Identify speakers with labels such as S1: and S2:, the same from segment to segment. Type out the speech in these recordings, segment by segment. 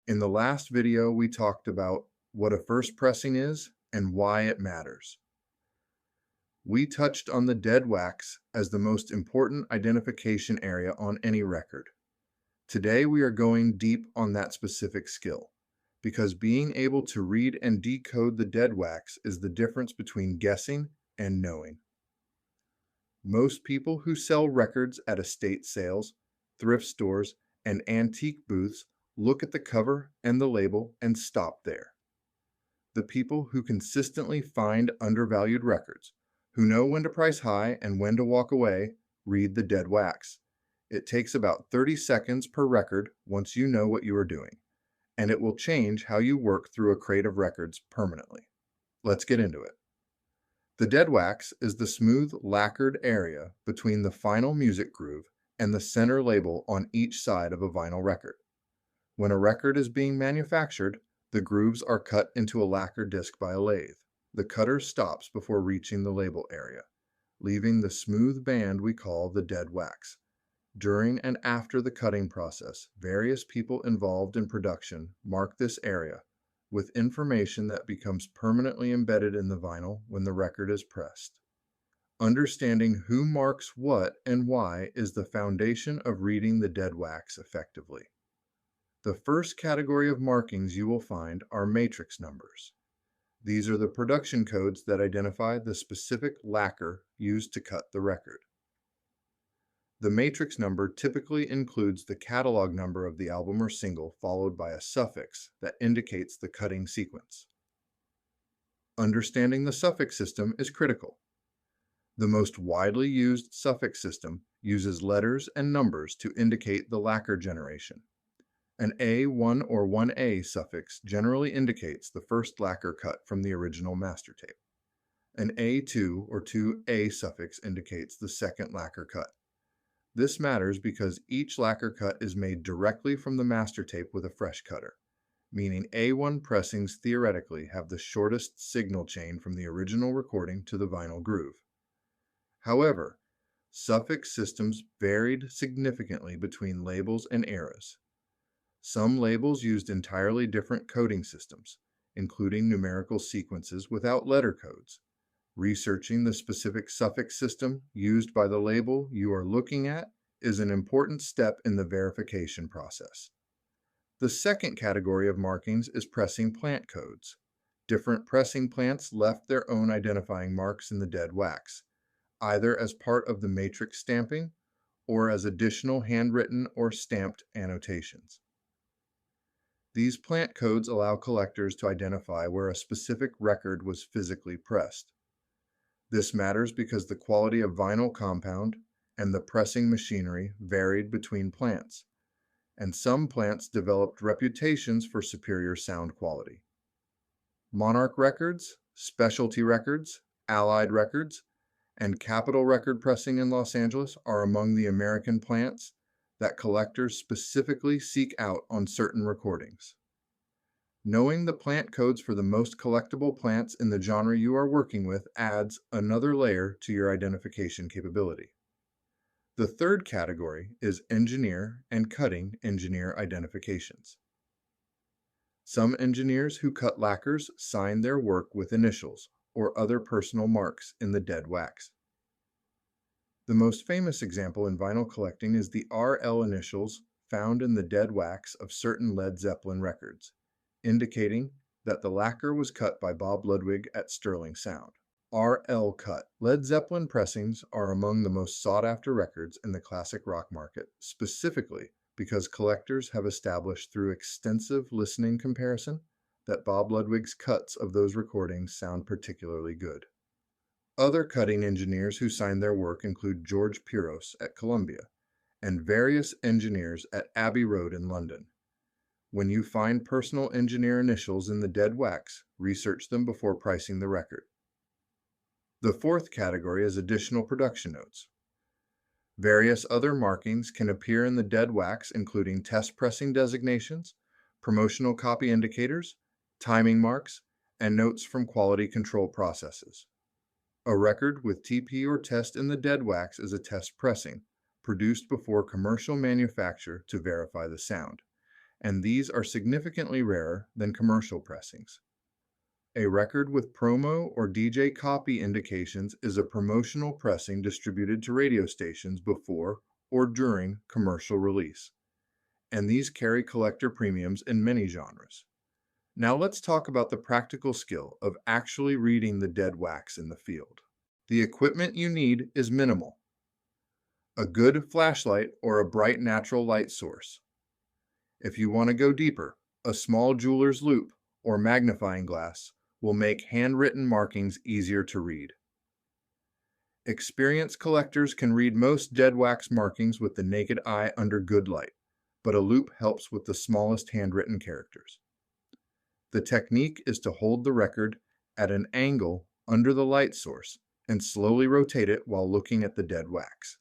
S1: In the last video, we talked about what a first pressing is and why it matters. We touched on the dead wax as the most important identification area on any record. Today, we are going deep on that specific skill, because being able to read and decode the dead wax is the difference between guessing and knowing. Most people who sell records at estate sales, thrift stores, and antique booths look at the cover and the label and stop there. The people who consistently find undervalued records, who know when to price high and when to walk away, read the dead wax. It takes about 30 seconds per record once you know what you are doing, and it will change how you work through a crate of records permanently. Let's get into it. The dead wax is the smooth, lacquered area between the final music groove and the center label on each side of a vinyl record. When a record is being manufactured, the grooves are cut into a lacquer disc by a lathe. The cutter stops before reaching the label area, leaving the smooth band we call the dead wax. During and after the cutting process, various people involved in production mark this area with information that becomes permanently embedded in the vinyl when the record is pressed. Understanding who marks what and why is the foundation of reading the dead wax effectively. The first category of markings you will find are matrix numbers. These are the production codes that identify the specific lacquer used to cut the record. The matrix number typically includes the catalog number of the album or single, followed by a suffix that indicates the cutting sequence. Understanding the suffix system is critical. The most widely used suffix system uses letters and numbers to indicate the lacquer generation. An A1 or 1A suffix generally indicates the first lacquer cut from the original master tape. An A2 or 2A suffix indicates the second lacquer cut. This matters because each lacquer cut is made directly from the master tape with a fresh cutter, meaning A1 pressings theoretically have the shortest signal chain from the original recording to the vinyl groove. However, suffix systems varied significantly between labels and eras. Some labels used entirely different coding systems, including numerical sequences without letter codes. Researching the specific suffix system used by the label you are looking at is an important step in the verification process. The second category of markings is pressing plant codes. Different pressing plants left their own identifying marks in the dead wax, either as part of the matrix stamping or as additional handwritten or stamped annotations. These plant codes allow collectors to identify where a specific record was physically pressed. This matters because the quality of vinyl compound and the pressing machinery varied between plants, and some plants developed reputations for superior sound quality. Monarch Records, Specialty Records, Allied Records, and Capitol Record Pressing in Los Angeles are among the American plants that collectors specifically seek out on certain recordings. Knowing the plant codes for the most collectible plants in the genre you are working with adds another layer to your identification capability. The third category is engineer and cutting engineer identifications. Some engineers who cut lacquers sign their work with initials or other personal marks in the dead wax. The most famous example in vinyl collecting is the RL initials found in the dead wax of certain Led Zeppelin records, indicating that the lacquer was cut by Bob Ludwig at Sterling Sound. RL cut. Led Zeppelin pressings are among the most sought-after records in the classic rock market, specifically because collectors have established through extensive listening comparison that Bob Ludwig's cuts of those recordings sound particularly good. Other cutting engineers who signed their work include George Piros at Columbia and various engineers at Abbey Road in London. When you find personal engineer initials in the dead wax, research them before pricing the record. The fourth category is additional production notes. Various other markings can appear in the dead wax, including test pressing designations, promotional copy indicators, timing marks, and notes from quality control processes. A record with TP or test in the dead wax is a test pressing, produced before commercial manufacture to verify the sound, and these are significantly rarer than commercial pressings. A record with promo or DJ copy indications is a promotional pressing distributed to radio stations before or during commercial release, and these carry collector premiums in many genres. Now let's talk about the practical skill of actually reading the dead wax in the field. The equipment you need is minimal: a good flashlight or a bright natural light source. If you want to go deeper, a small jeweler's loupe or magnifying glass will make handwritten markings easier to read. Experienced collectors can read most dead wax markings with the naked eye under good light, but a loupe helps with the smallest handwritten characters. The technique is to hold the record at an angle under the light source and slowly rotate it while looking at the dead wax.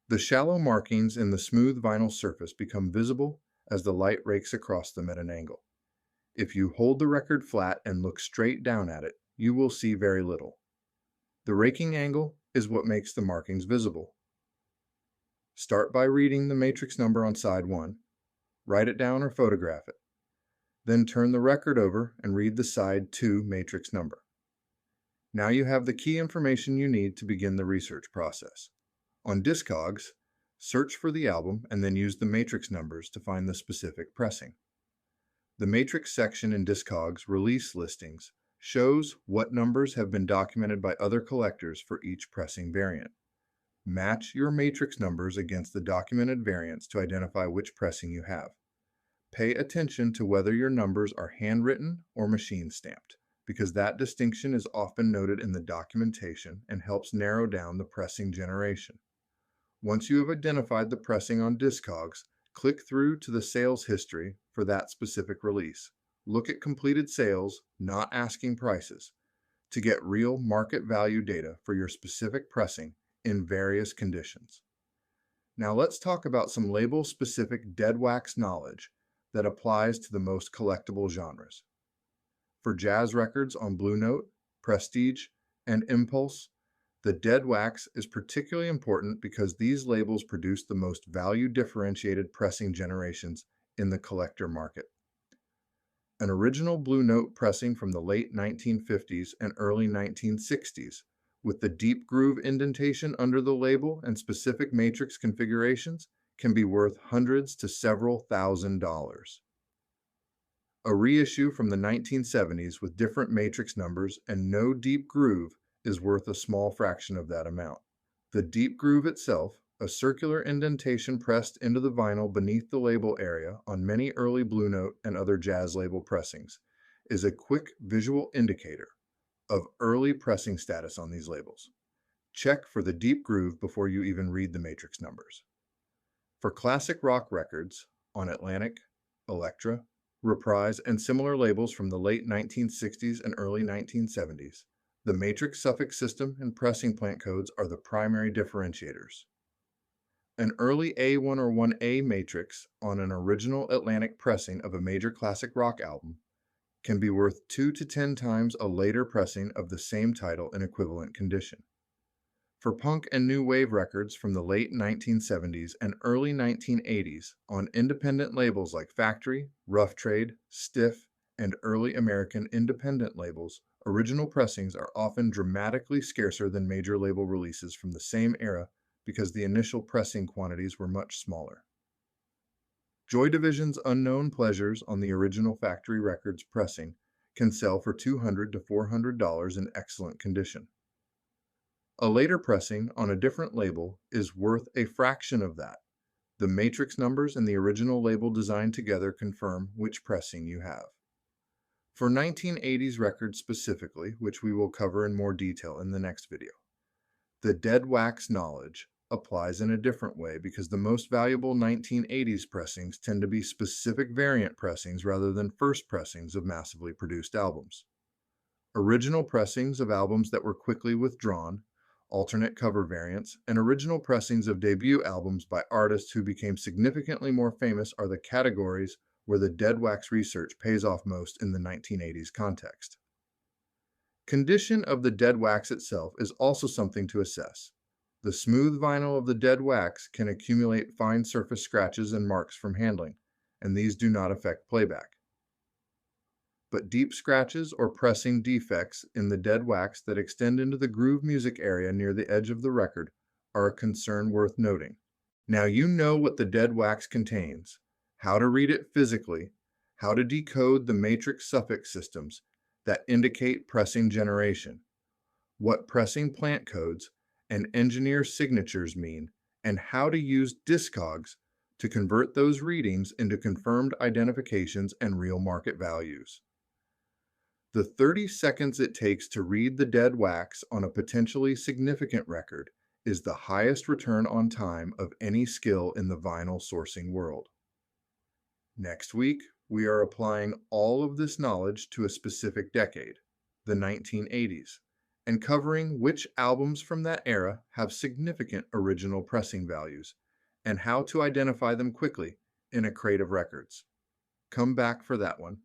S1: The shallow markings in the smooth vinyl surface become visible as the light rakes across them at an angle. If you hold the record flat and look straight down at it, you will see very little. The raking angle is what makes the markings visible. Start by reading the matrix number on side 1, write it down or photograph it. Then turn the record over and read the side 2 matrix number. Now you have the key information you need to begin the research process. On Discogs, search for the album and then use the matrix numbers to find the specific pressing. The matrix section in Discogs release listings shows what numbers have been documented by other collectors for each pressing variant. Match your matrix numbers against the documented variants to identify which pressing you have. Pay attention to whether your numbers are handwritten or machine stamped, because that distinction is often noted in the documentation and helps narrow down the pressing generation. Once you have identified the pressing on Discogs, click through to the sales history for that specific release. Look at completed sales, not asking prices, to get real market value data for your specific pressing in various conditions. Now let's talk about some label-specific dead wax knowledge that applies to the most collectible genres. For jazz records on Blue Note, Prestige, and Impulse, the dead wax is particularly important because these labels produce the most value-differentiated pressing generations in the collector market. An original Blue Note pressing from the late 1950s and early 1960s, with the deep groove indentation under the label and specific matrix configurations, can be worth hundreds to several $1,000s. A reissue from the 1970s with different matrix numbers and no deep groove is worth a small fraction of that amount. The deep groove itself, a circular indentation pressed into the vinyl beneath the label area on many early Blue Note and other jazz label pressings, is a quick visual indicator of early pressing status on these labels. Check for the deep groove before you even read the matrix numbers. For classic rock records on Atlantic, Elektra, Reprise, and similar labels from the late 1960s and early 1970s, the matrix suffix system and pressing plant codes are the primary differentiators. An early A1 or 1A matrix on an original Atlantic pressing of a major classic rock album can be worth 2 to 10 times a later pressing of the same title in equivalent condition. For punk and new wave records from the late 1970s and early 1980s on independent labels like Factory, Rough Trade, Stiff, and early American independent labels, original pressings are often dramatically scarcer than major label releases from the same era because the initial pressing quantities were much smaller. Joy Division's Unknown Pleasures on the original Factory Records pressing can sell for $200 to $400 in excellent condition. A later pressing on a different label is worth a fraction of that. The matrix numbers and the original label design together confirm which pressing you have. For 1980s records specifically, which we will cover in more detail in the next video, the dead wax knowledge applies in a different way because the most valuable 1980s pressings tend to be specific variant pressings rather than first pressings of massively produced albums. Original pressings of albums that were quickly withdrawn, alternate cover variants, and original pressings of debut albums by artists who became significantly more famous are the categories where the dead wax research pays off most in the 1980s context. Condition of the dead wax itself is also something to assess. The smooth vinyl of the dead wax can accumulate fine surface scratches and marks from handling, and these do not affect playback. But deep scratches or pressing defects in the dead wax that extend into the groove music area near the edge of the record are a concern worth noting. Now you know what the dead wax contains, how to read it physically, how to decode the matrix suffix systems that indicate pressing generation, what pressing plant codes and engineer signatures mean, and how to use Discogs to convert those readings into confirmed identifications and real market values. The 30 seconds it takes to read the dead wax on a potentially significant record is the highest return on time of any skill in the vinyl sourcing world. Next week, we are applying all of this knowledge to a specific decade, the 1980s, and covering which albums from that era have significant original pressing values and how to identify them quickly in a crate of records. Come back for that one.